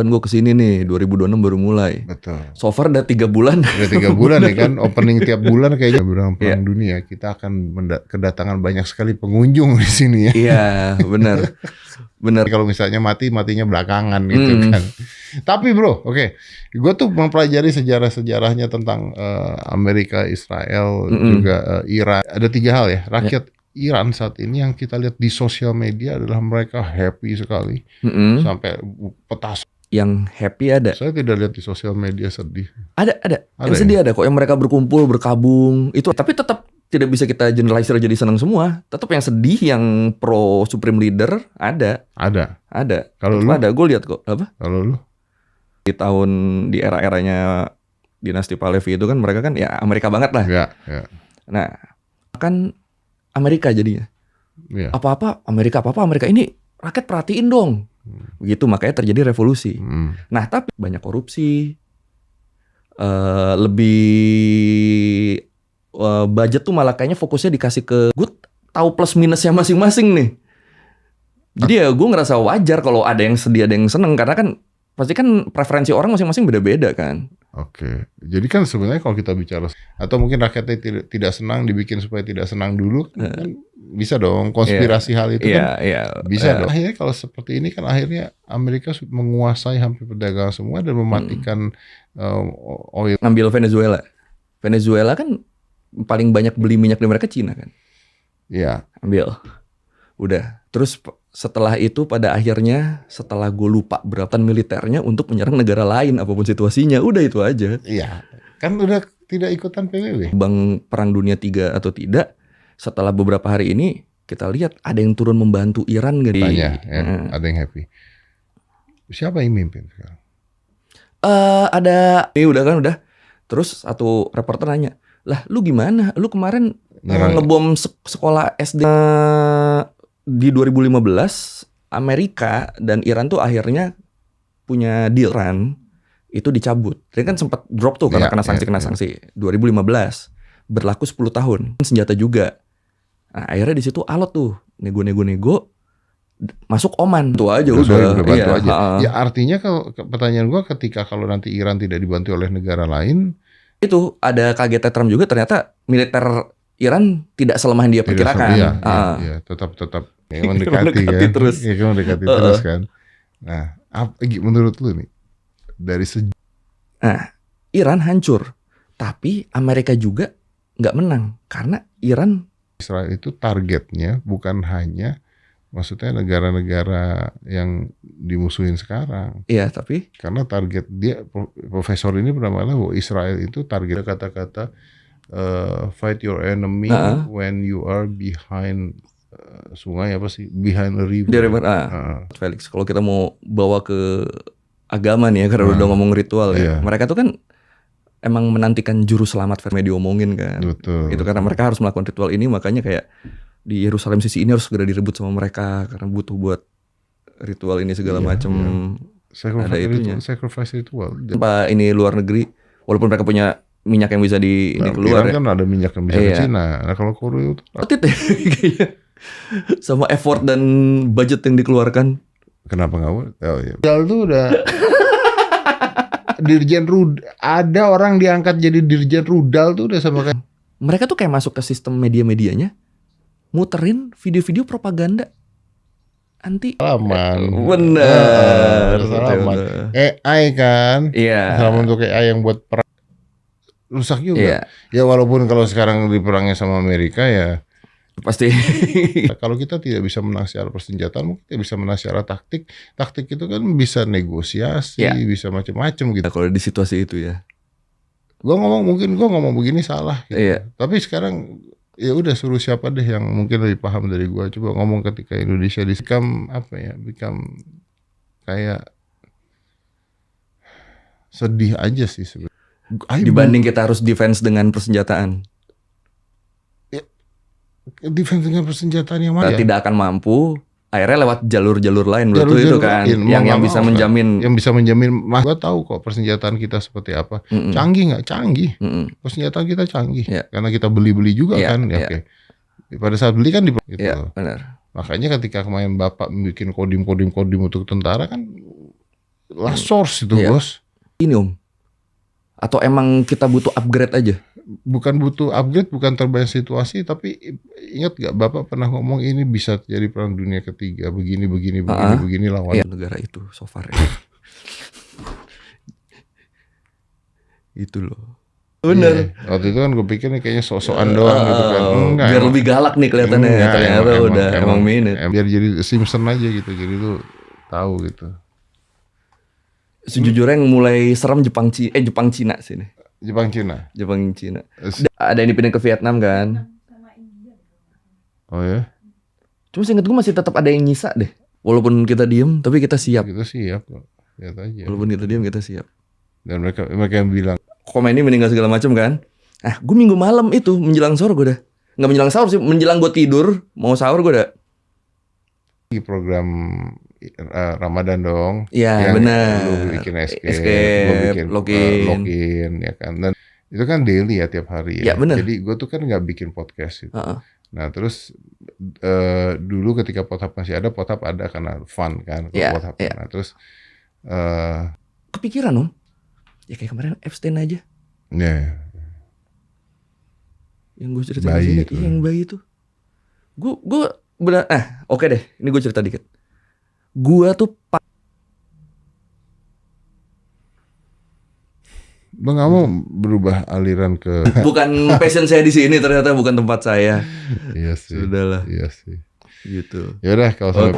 kebetulan gue kesini nih 2026 baru mulai. Betul. So far udah 3 bulan. Udah 3 bulan ya kan, opening tiap bulan kayaknya berang perang dunia. Kita akan kedatangan banyak sekali pengunjung di sini ya. Iya, benar. Benar. Kalau misalnya matinya belakangan gitu kan. Tapi bro, gue tuh mempelajari sejarahnya tentang Amerika, Israel, juga Iran. Ada 3 hal ya. Rakyat Iran saat ini yang kita lihat di sosial media adalah mereka happy sekali. Sampai petasan. Yang happy ada. Saya tidak lihat di sosial media sedih. Ada. Yang sedih ada kok. Yang mereka berkumpul, berkabung. Itu tapi tetap tidak bisa kita generalizer jadi senang semua. Tetap yang sedih, yang pro supreme leader ada. Kalau lu? Ada. Gue lihat kok. Apa? Kalau lu? Di era-eranya dinasti Pahlavi itu kan mereka kan ya Amerika banget lah. Ya. Nah, kan Amerika jadinya. Apa-apa Amerika ini rakyat perhatiin dong. Begitu makanya terjadi revolusi. Nah, tapi banyak korupsi. Lebih budget tuh malah kayaknya fokusnya dikasih ke gue tahu plus minusnya masing-masing nih. Jadi ya gue ngerasa wajar kalau ada yang sedih ada yang seneng karena kan pasti kan preferensi orang masing-masing beda-beda kan. Oke. Jadi kan sebenarnya kalau kita bicara atau mungkin rakyatnya tidak senang dibikin supaya tidak senang dulu kan bisa dong konspirasi hal itu kan bisa dong. Akhirnya kalau seperti ini kan akhirnya Amerika menguasai hampir perdagangan semua dan mematikan oil. Ngambil Venezuela kan paling banyak beli minyak dari mereka Cina kan. Iya. Ambil. Udah. Terus setelah itu pada akhirnya setelah gue lupa berapa militernya untuk menyerang negara lain apapun situasinya. Udah itu aja. Iya. Kan udah tidak ikutan PBB. Bang Perang Dunia 3 atau tidak. Setelah beberapa hari ini kita lihat ada yang turun membantu Iran gitu. Ada yang happy. Siapa yang mimpin sekarang? Ada. Ini udah. Terus satu reporter nanya, lah lu gimana? Lu kemarin ngebom sekolah SD di 2015 Amerika dan Iran tuh akhirnya punya deal Iran itu dicabut. Dia kan sempat drop tuh karena kena sanksi. 2015 berlaku 10 tahun. Senjata juga. Nah, akhirnya di situ alot tuh nego masuk Oman. Itu aja udah bantu aja. Ya artinya kalau pertanyaan gua kalau nanti Iran tidak dibantu oleh negara lain itu ada kagetnya Trump juga ternyata militer Iran tidak selemah yang dia perkirakan. Iya, tetap mendekati kan. Terus. Mendekati terus kan. Nah, menurut lu nih dari Iran hancur, tapi Amerika juga nggak menang karena Israel itu targetnya bukan hanya maksudnya negara-negara yang dimusuhin sekarang. Iya, tapi karena target dia profesor ini pernah bilang bahwa Israel itu target kata-kata fight your enemy when you are behind sungai behind a river. Felix, kalau kita mau bawa ke agama nih ya karena udah ngomong ritual ya. Mereka tuh kan emang menantikan juru selamat firman diomongin kan. Betul. Itu karena mereka harus melakukan ritual ini makanya kayak di Yerusalem sisi ini harus segera direbut sama mereka karena butuh buat ritual ini segala macam. Ada itunya. Sacrifice ritual. Tanpa ini luar negeri, walaupun mereka punya minyak yang bisa di keluar kan ada minyak yang bisa ke Cina. Nah kalau Korea itu sama effort dan budget yang dikeluarkan. Kenapa nggak boleh? Rudal tuh udah dirjen rudal. Ada orang diangkat jadi dirjen rudal tuh udah sama kayak. Mereka tuh kayak masuk ke sistem media-medianya, muterin video-video propaganda anti. Salaman. Bener. Salaman. AI kan. Salaman untuk AI yang buat perang. Rusak juga. Ya walaupun kalau sekarang diperangnya sama Amerika ya pasti. Kalau kita tidak bisa menang secara persenjataan, mungkin kita bisa menang secara taktik. Taktik itu kan bisa negosiasi, bisa macam-macam gitu. Kalau di situasi itu ya. Gua ngomong begini salah gitu. Tapi sekarang ya udah suruh siapa deh yang mungkin lebih paham dari gua. Coba ngomong ketika Indonesia become kayak sedih aja sih sebenarnya. Dibanding kita harus defense dengan persenjataan. Defense dengan persenjataan yang mana? Tidak akan mampu. Akhirnya lewat jalur-jalur lain itu kan yang bisa menjamin. Yang bisa menjamin. Gua tahu kok persenjataan kita seperti apa. Canggih nggak? Canggih. Persenjataan kita canggih. Karena kita beli-beli juga kan. Oke. Pada saat beli kan gitu. Benar. Makanya ketika kemarin Bapak bikin kodim untuk tentara kan last source itu, Iya. bos. Ini Om. Atau emang kita butuh upgrade aja? Bukan butuh upgrade, bukan terbanyak situasi, tapi ingat gak Bapak pernah ngomong ini bisa jadi perang dunia ketiga, begini lawan. Iya, negara itu so far ya. Itu loh. Bener. Iya. Waktu itu kan gue pikir nih kayaknya sok-sokan doang gitu kan. Enggak, biar lebih galak nih kelihatannya. enggak, Ternyata udah emang minute. Biar jadi Simpson aja gitu, jadi lu tahu gitu. Sejujurnya yang mulai serem Jepang Cina sih nih. Jepang Cina. Jepang Cina. Ada yang dipindah ke Vietnam kan. Oh ya? Cuma seinget gue masih tetap ada yang nyisa deh. Walaupun kita diem, tapi kita siap. Kita siap kok. Lihat aja. Walaupun kita diem, kita siap. Dan mereka yang bilang Khomeini meninggal segala macam kan. Gue minggu malam itu menjelang sahur gue dah. Nggak menjelang sahur sih, menjelang gue tidur mau sahur gue dah. di program Ramadan dong. Iya benar. Lu bikin escape, gue bikin login ya kan. Dan itu kan daily ya tiap hari ya. Ya, bener. Jadi gue tuh kan nggak bikin podcast itu. Nah terus dulu ketika Pothap masih ada, Pothap ada karena fun kan. Pothap. Nah terus kepikiran Om. Ya kayak kemarin Epstein aja. Ya. Yang gue ceritain di sini, yang bayi itu. Gue benar. Oke deh. Ini gue cerita dikit. Gue tuh Bang nggak mau berubah aliran ke. bukan passion saya di sini, ternyata bukan tempat saya. Iya sih. Sudahlah. Iya sih. Gitu. Ya udah kalau